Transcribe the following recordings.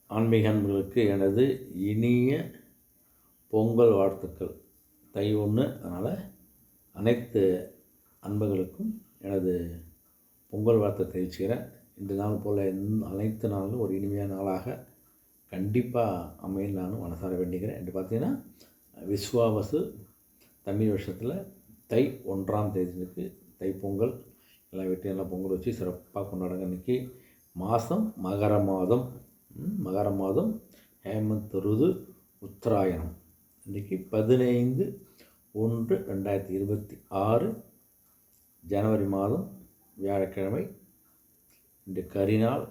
ஆன்மீக அன்பர்களுக்கு எனது இனிய பொங்கல் வாழ்த்துக்கள். தை 1, அதனால் அனைத்து அன்பர்களுக்கும் எனது பொங்கல் வாழ்த்தை தெரிவிச்சுக்கிறேன். இந்த நாள் போல் அனைத்து நாளும் ஒரு இனிமையான நாளாக கண்டிப்பாக அமையல் நானும் மனசார வேண்டிக்கிறேன். என்று பார்த்தீங்கன்னா, விஸ்வாவசு தமிழ் வருஷத்தில் தை 1ஆம் தேதிக்கு தைப்பொங்கல் எல்லாம் வெட்டி நல்லா பொங்கல் வச்சு சிறப்பாக கொண்டாடுங்க. இன்றைக்கி மாதம் மகர மாதம் ஹேமந்த் ருது உத்தராயணம். இன்றைக்கி 15/1/2026 ஜனவரி மாதம் வியாழக்கிழமை. இந்த கரிநாள்,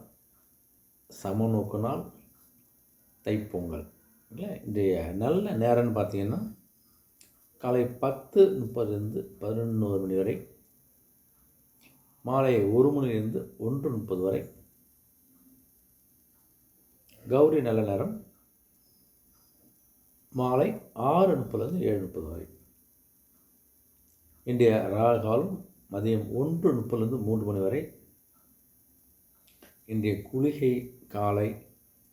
சமநோக்கு நாள், தைப்பொங்கல் இல்லை. இன்றைய நல்ல நேரம்னு பார்த்திங்கன்னா காலை 10:30 11 மணி வரை, மாலை 1 மணிலிருந்து 1:30 வரை. கௌரி நல்ல நேரம் மாலை 6:30 7:30 வரை. இன்றைய ராகு காலம் மதியம் 1:30 3 மணி வரை. இன்றைய குளிகை காலை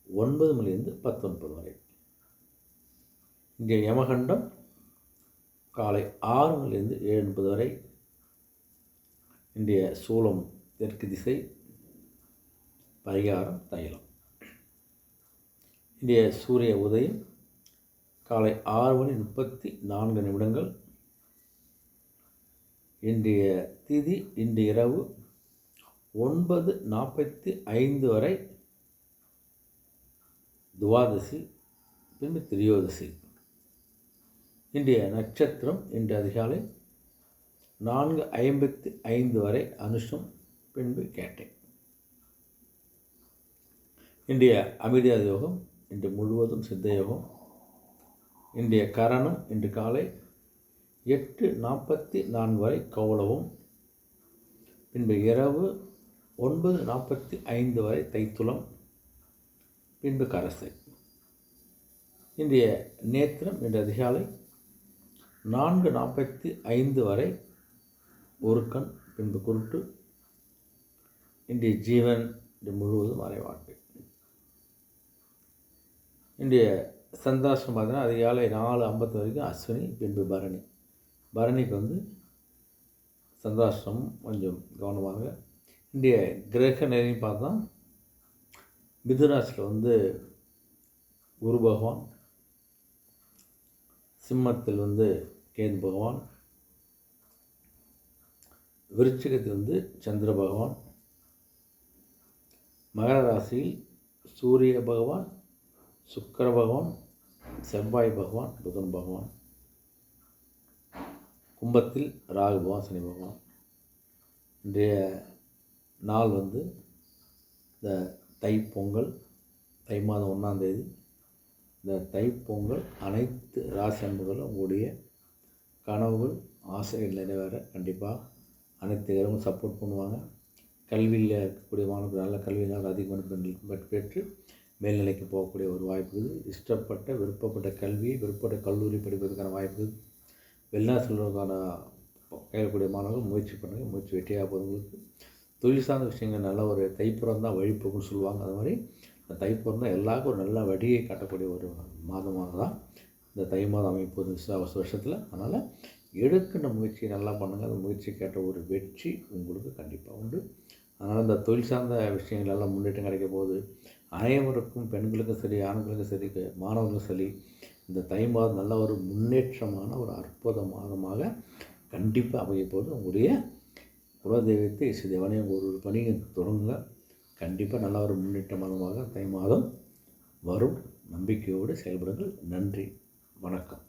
9 மணிலிருந்து 10:30 வரை. இன்றைய யமகண்டம் காலை 6 மணிலிருந்து 7:30 வரை. இன்றைய சூலம் தெற்கு திசை, பரிகாரம் தைலம். இன்றைய சூரிய உதயம் காலை 6:34. இன்றைய திதி இன்று இரவு 9:45 வரை துவாதசி, பின்பு திரியோதசி. இன்றைய நட்சத்திரம் இன்று அதிகாலை 4:55 வரை அனுஷம், பின்பு கேட்டை. இன்றைய அமிர்த யோகம் இன்று முழுவதும் சித்த யோகம். இன்றைய கரணம் இன்று காலை 8:44 வரை கௌளவம், பின்பு இரவு 9:45 வரை தைத்துளம், பின்பு கரசை. இன்றைய நேத்திரம் இன்று அதிகாலை 4:45 வரை ஒரு கண், பின்பு குருட்டு. இன்றைய ஜீவன் இன்று முழுவதும் அரைவாட்டு. இன்றைய சந்திராஷ்டிரம் பார்த்தீங்கன்னா அதிகாலை 4:50 வரைக்கும் அஸ்வினி, பின்பு பரணி. பரணிக்கு சந்திராஷ்டிரம் கொஞ்சம் கவனமாக. இன்றைய கிரக நிலைன்னு பார்த்தா மிதுராசியில் குரு பகவான், சிம்மத்தில் கேது பகவான், விருச்சிகத்தில் சந்திர பகவான், மகர ராசியில் சூரிய பகவான், சுக்கிர பகவான், செவ்வாய் பகவான், புதன் பகவான், கும்பத்தில் ராகு பகவான், சனி பகவான். இன்றைய நாள் இந்த தைப்பொங்கல், தை மாதம் 1ஆம் தேதி. இந்த தைப்பொங்கல் அனைத்து ராசி அன்புகளும் உங்களுடைய கனவுகள், ஆசைகள் நிறைவேற கண்டிப்பாக அனைத்து இடமும் சப்போர்ட் பண்ணுவாங்க. கல்வியில் இருக்கக்கூடிய மாணவர்கள் நல்ல கல்வியினால் அதிக மதிப்பெண்கள் பெற்று மேல்நிலைக்கு போகக்கூடிய ஒரு வாய்ப்பு இருக்குது. இஷ்டப்பட்ட விருப்பப்பட்ட கல்வியை, விருப்பப்பட்ட கல்லூரி படிப்பதற்கான வாய்ப்பு இருக்குது. வெளிநாடு செல்வதற்கான கையக்கூடிய மாணவர்கள் முயற்சி பண்ணுங்கள். முயற்சி வெற்றியாக போகிறவங்களுக்கு தொழில் சார்ந்த விஷயங்கள் நல்ல ஒரு தைப்புறம் தான் வழிபோக்குன்னு சொல்லுவாங்க. அது மாதிரி இந்த தைப்புறம் தான் எல்லாருக்கும் ஒரு நல்ல வழியை காட்டக்கூடிய ஒரு மாதமாக தான் இந்த தை மாதம் அமைப்பது வருஷத்தில். அதனால் எடுக்கின்ற முயற்சியை நல்லா பண்ணுங்கள். அந்த முயற்சி கேட்ட ஒரு வெற்றி உங்களுக்கு கண்டிப்பாக உண்டு. அதனால் இந்த தொழில் சார்ந்த விஷயங்கள் எல்லாம் முன்னேற்றம் கிடைக்க போகுது. அனைவருக்கும், பெண்களுக்கும் சரி, ஆண்களுக்கும் சரி, மாணவர்களுக்கும் சரி, இந்த தை மாதம் நல்ல ஒரு முன்னேற்றமான ஒரு அற்புத மாதமாக கண்டிப்பாக அமைய போது. உங்களுடைய குலதெய்வத்தை தேவனையும் ஒரு பணியை தொடங்குங்க. கண்டிப்பாக நல்ல ஒரு முன்னேற்ற மாதமாக தை மாதம் வரும். நம்பிக்கையோடு செயல்படுங்கள். நன்றி, வணக்கம்.